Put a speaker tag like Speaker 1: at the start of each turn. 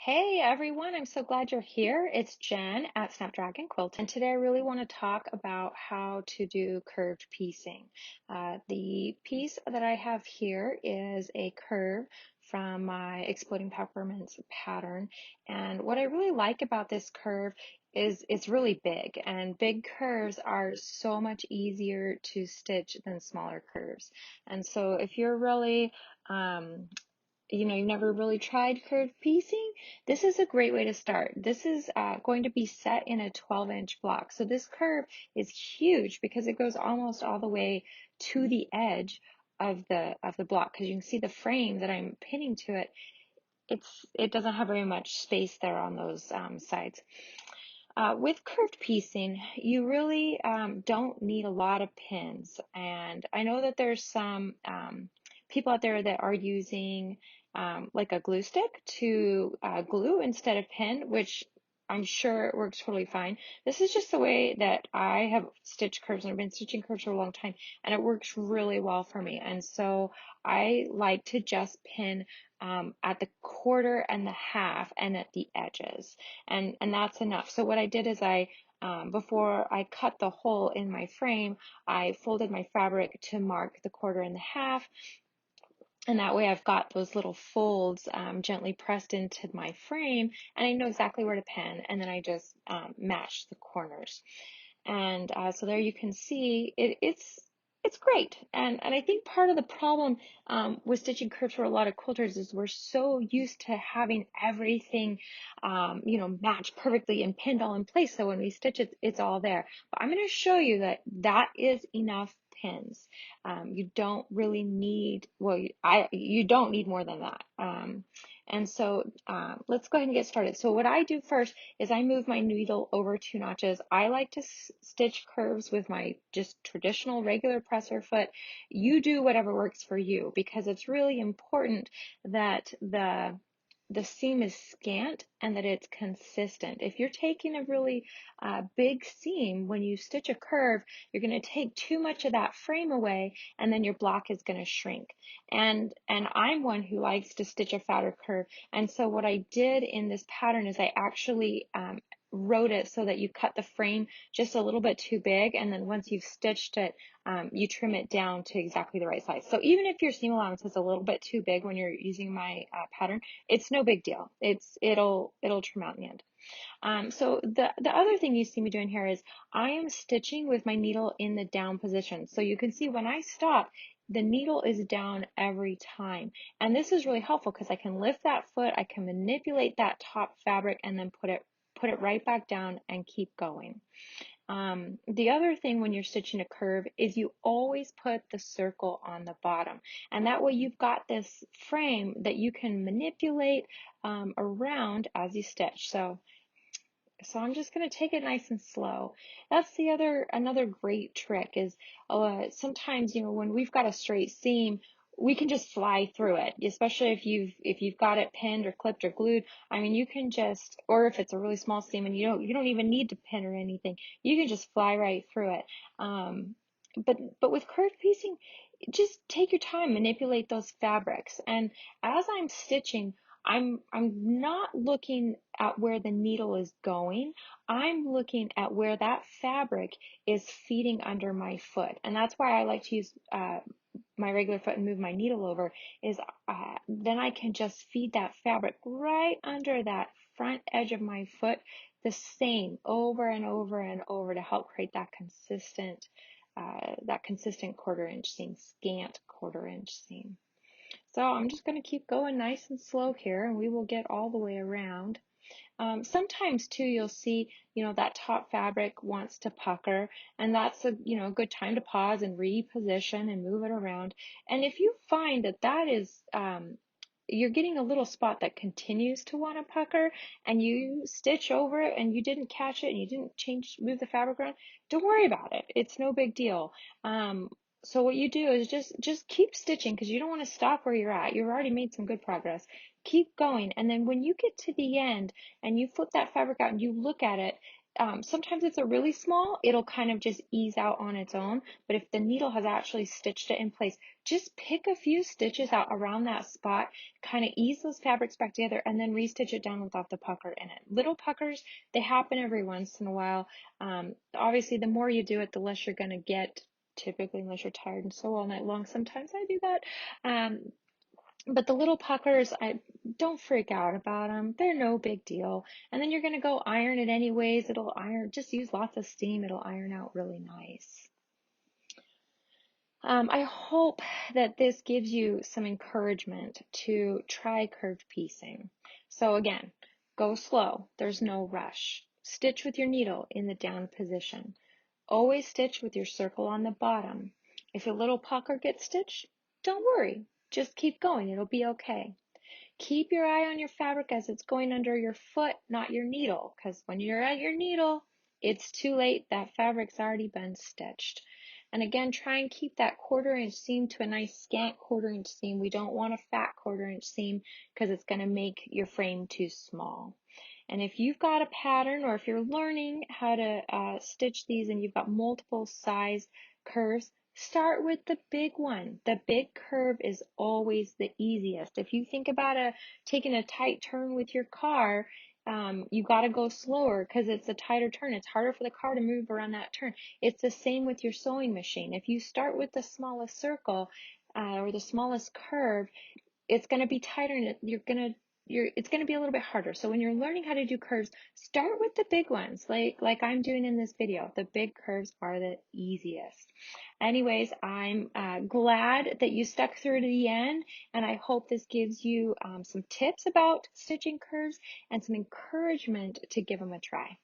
Speaker 1: Hey everyone, I'm so glad you're here. It's Jen at Snapdragon Quilting, and today I really want to talk about how to do curved piecing. The piece that I have here is a curve from my Exploding Peppermints pattern, and what I really like about this curve is it's really big, and big curves are so much easier to stitch than smaller curves. And so if you're really um, you've never really tried curved piecing, this is a great way to start. This is going to be set in a 12-inch block. So this curve is huge because it goes almost all the way to the edge of the block, because you can see the frame that I'm pinning to it. It doesn't have very much space there on those sides. With curved piecing, you really don't need a lot of pins. And I know that there's some people out there that are using like a glue stick to glue instead of pin, which I'm sure it works totally fine. This is just the way that I have stitched curves, and I've been stitching curves for a long time, and it works really well for me. And so I like to just pin at the quarter and the half and at the edges, and that's enough. So what I did is before I cut the hole in my frame, I folded my fabric to mark the quarter and the half, and that way I've got those little folds gently pressed into my frame, and I know exactly where to pin, and then I just match the corners. And so there you can see it's great. And I think part of the problem with stitching curves for a lot of quilters is we're so used to having everything match perfectly and pinned all in place, so when we stitch it, it's all there. But I'm going to show you that that is enough pins. You don't really need, well, you don't need more than that. And so let's go ahead and get started. So what I do first is I move my needle over 2 notches. I like to stitch curves with my just traditional regular presser foot. You do whatever works for you, because it's really important that the seam is scant and that it's consistent. If you're taking a really big seam when you stitch a curve, you're going to take too much of that frame away, and then your block is going to shrink. And I'm one who likes to stitch a fatter curve. And so what I did in this pattern is I actually wrote it so that you cut the frame just a little bit too big, and then once you've stitched it, you trim it down to exactly the right size. So even if your seam allowance is a little bit too big when you're using my pattern, it's no big deal. It'll trim out in the end. So the other thing you see me doing here is I am stitching with my needle in the down position. So you can see when I stop, the needle is down every time. And this is really helpful because I can lift that foot, I can manipulate that top fabric, and then put it right back down and keep going. The other thing when you're stitching a curve is you always put the circle on the bottom, and that way you've got this frame that you can manipulate around as you stitch. So I'm just going to take it nice and slow. That's another great trick is sometimes, when we've got a straight seam, we can just fly through it, especially if you've got it pinned or clipped or glued. I mean, you can just, or if it's a really small seam and you don't even need to pin or anything, you can just fly right through it. But with curved piecing, just take your time, manipulate those fabrics. And as I'm stitching, I'm not looking at where the needle is going. I'm looking at where that fabric is feeding under my foot. And that's why I like to use my regular foot and move my needle over, is then I can just feed that fabric right under that front edge of my foot, the same over and over and over, to help create that consistent quarter-inch seam, scant quarter-inch seam. So I'm just going to keep going nice and slow here, and we will get all the way around. Sometimes too, you'll see, that top fabric wants to pucker, and that's a good time to pause and reposition and move it around. And if you find that is, you're getting a little spot that continues to want to pucker, and you stitch over it and you didn't catch it and you didn't move the fabric around, don't worry about it. It's no big deal. So what you do is just keep stitching, because you don't want to stop where you're at. You've already made some good progress. Keep going, and then when you get to the end and you flip that fabric out and you look at it, sometimes if they're really small, it'll kind of just ease out on its own. But if the needle has actually stitched it in place, just pick a few stitches out around that spot, kind of ease those fabrics back together, and then restitch it down without the pucker in it. Little puckers, they happen every once in a while. Obviously, the more you do it, the less you're going to get, typically, unless you're tired and so all night long. Sometimes I do that. But the little puckers, I don't freak out about them. They're no big deal. And then you're going to go iron it anyways. It'll iron, just use lots of steam. It'll iron out really nice. I hope that this gives you some encouragement to try curved piecing. So again, go slow. There's no rush. Stitch with your needle in the down position. Always stitch with your circle on the bottom. If a little pucker gets stitched, don't worry. Just keep going. It'll be okay. Keep your eye on your fabric as it's going under your foot, not your needle, because when you're at your needle, it's too late. That fabric's already been stitched. And again, try and keep that 1/4 inch seam to a nice scant 1/4 inch seam. We don't want a fat 1/4 inch seam because it's going to make your frame too small. And if you've got a pattern or if you're learning how to stitch these and you've got multiple size curves, start with the big one. The big curve is always the easiest. If you think about taking a tight turn with your car, you got to go slower because it's a tighter turn. It's harder for the car to move around that turn. It's the same with your sewing machine. If you start with the smallest circle or the smallest curve, it's going to be tighter and it's going to be a little bit harder. So when you're learning how to do curves, start with the big ones, like I'm doing in this video. The big curves are the easiest. Anyways, I'm glad that you stuck through to the end, and I hope this gives you some tips about stitching curves and some encouragement to give them a try.